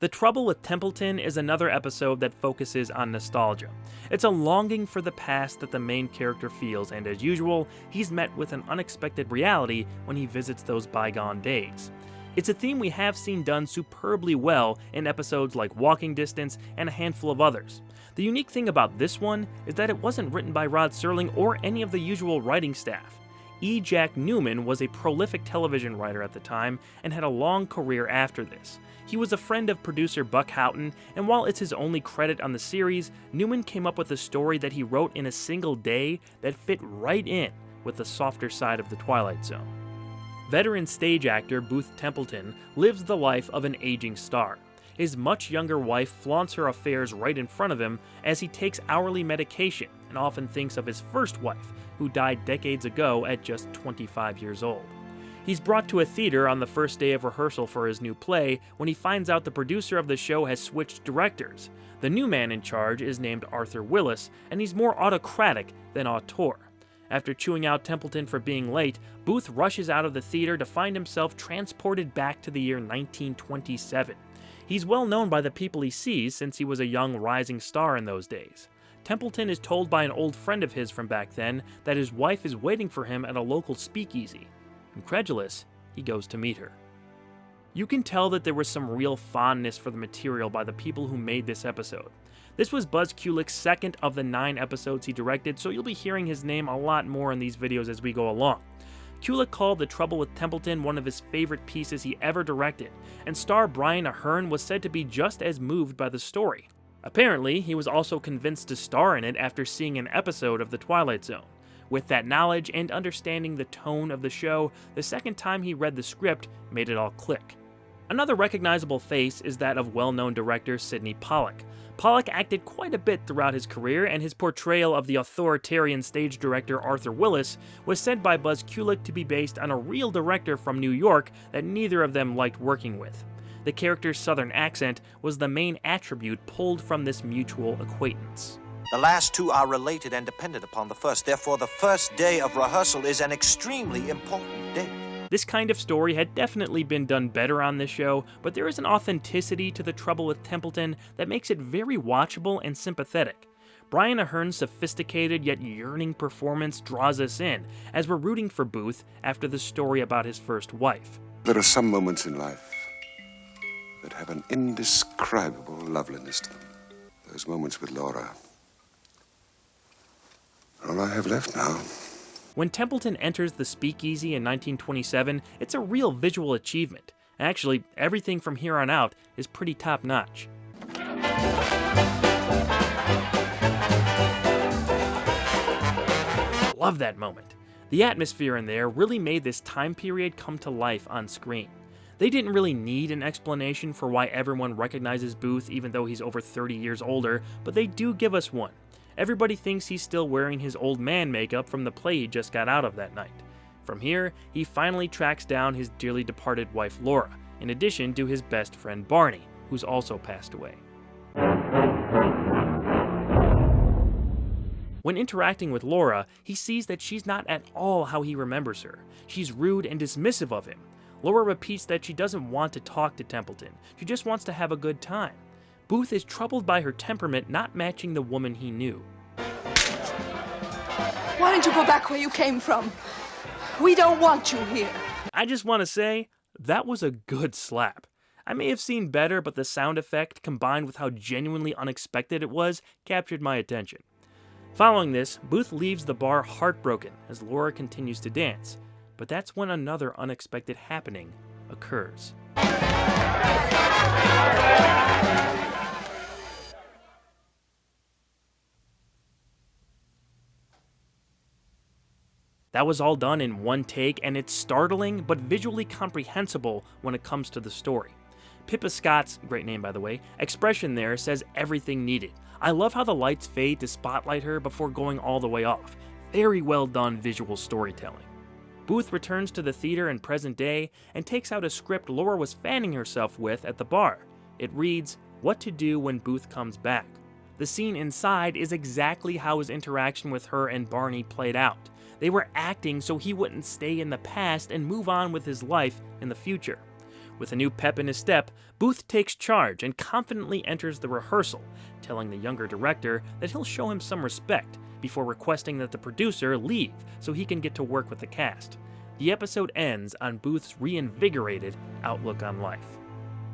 The Trouble with Templeton is another episode that focuses on nostalgia. It's a longing for the past that the main character feels, and as usual, he's met with an unexpected reality when he visits those bygone days. It's a theme we have seen done superbly well in episodes like Walking Distance and a handful of others. The unique thing about this one is that it wasn't written by Rod Serling or any of the usual writing staff. E. Jack Newman was a prolific television writer at the time and had a long career after this. He was a friend of producer Buck Houghton, and while it's his only credit on the series, Newman came up with a story that he wrote in a single day that fit right in with the softer side of the Twilight Zone. Veteran stage actor Booth Templeton lives the life of an aging star. His much younger wife flaunts her affairs right in front of him as he takes hourly medication and often thinks of his first wife, who died decades ago at just 25 years old. He's brought to a theater on the first day of rehearsal for his new play when he finds out the producer of the show has switched directors. The new man in charge is named Arthur Willis, and he's more autocratic than auteur. After chewing out Templeton for being late, Booth rushes out of the theater to find himself transported back to the year 1927. He's well known by the people he sees since he was a young rising star in those days. Templeton is told by an old friend of his from back then that his wife is waiting for him at a local speakeasy. Incredulous, he goes to meet her. You can tell that there was some real fondness for the material by the people who made this episode. This was Buzz Kulick's second of the 9 episodes he directed, so you'll be hearing his name a lot more in these videos as we go along. Kulick called The Trouble with Templeton one of his favorite pieces he ever directed, and star Brian Aherne was said to be just as moved by the story. Apparently, he was also convinced to star in it after seeing an episode of The Twilight Zone. With that knowledge and understanding the tone of the show, the second time he read the script made it all click. Another recognizable face is that of well-known director Sydney Pollack. Pollack acted quite a bit throughout his career, and his portrayal of the authoritarian stage director Arthur Willis was said by Buzz Kulick to be based on a real director from New York that neither of them liked working with. The character's southern accent was the main attribute pulled from this mutual acquaintance. The last two are related and dependent upon the first. Therefore, the first day of rehearsal is an extremely important date. This kind of story had definitely been done better on this show, but there is an authenticity to The Trouble with Templeton that makes it very watchable and sympathetic. Brian Aherne's sophisticated yet yearning performance draws us in, as we're rooting for Booth after the story about his first wife. There are some moments in life that have an indescribable loveliness to them. Those moments with Laura. All I have left now. When Templeton enters the speakeasy in 1927, it's a real visual achievement. Actually, everything from here on out is pretty top-notch. Love that moment. The atmosphere in there really made this time period come to life on screen. They didn't really need an explanation for why everyone recognizes Booth even though he's over 30 years older, but they do give us one. Everybody thinks he's still wearing his old man makeup from the play he just got out of that night. From here, he finally tracks down his dearly departed wife Laura, in addition to his best friend Barney, who's also passed away. When interacting with Laura, he sees that she's not at all how he remembers her. She's rude and dismissive of him. Laura repeats that she doesn't want to talk to Templeton, she just wants to have a good time. Booth is troubled by her temperament not matching the woman he knew. Why don't you go back where you came from? We don't want you here. I just want to say, that was a good slap. I may have seen better, but the sound effect, combined with how genuinely unexpected it was, captured my attention. Following this, Booth leaves the bar heartbroken as Laura continues to dance, but that's when another unexpected happening occurs. That was all done in one take, and it's startling but visually comprehensible when it comes to the story. Pippa Scott's, great name by the way, expression there says everything needed. I love how the lights fade to spotlight her before going all the way off. Very well done visual storytelling. Booth returns to the theater in present day and takes out a script Laura was fanning herself with at the bar. It reads, "What to do when Booth comes back." The scene inside is exactly how his interaction with her and Barney played out. They were acting so he wouldn't stay in the past and move on with his life in the future. With a new pep in his step, Booth takes charge and confidently enters the rehearsal, telling the younger director that he'll show him some respect before requesting that the producer leave so he can get to work with the cast. The episode ends on Booth's reinvigorated outlook on life.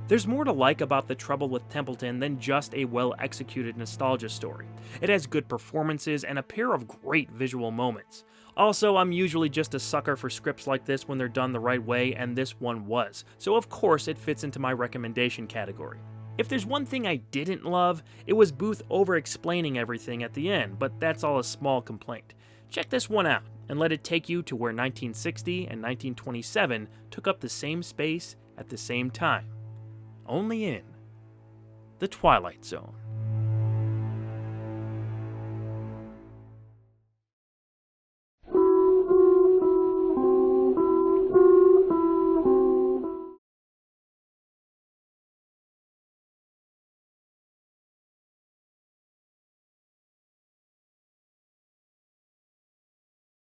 There's more to like about The Trouble with Templeton than just a well-executed nostalgia story. It has good performances and a pair of great visual moments. Also, I'm usually just a sucker for scripts like this when they're done the right way, and this one was, so of course it fits into my recommendation category. If there's one thing I didn't love, it was Booth over-explaining everything at the end, but that's all a small complaint. Check this one out, and let it take you to where 1960 and 1927 took up the same space at the same time. Only in The Twilight Zone.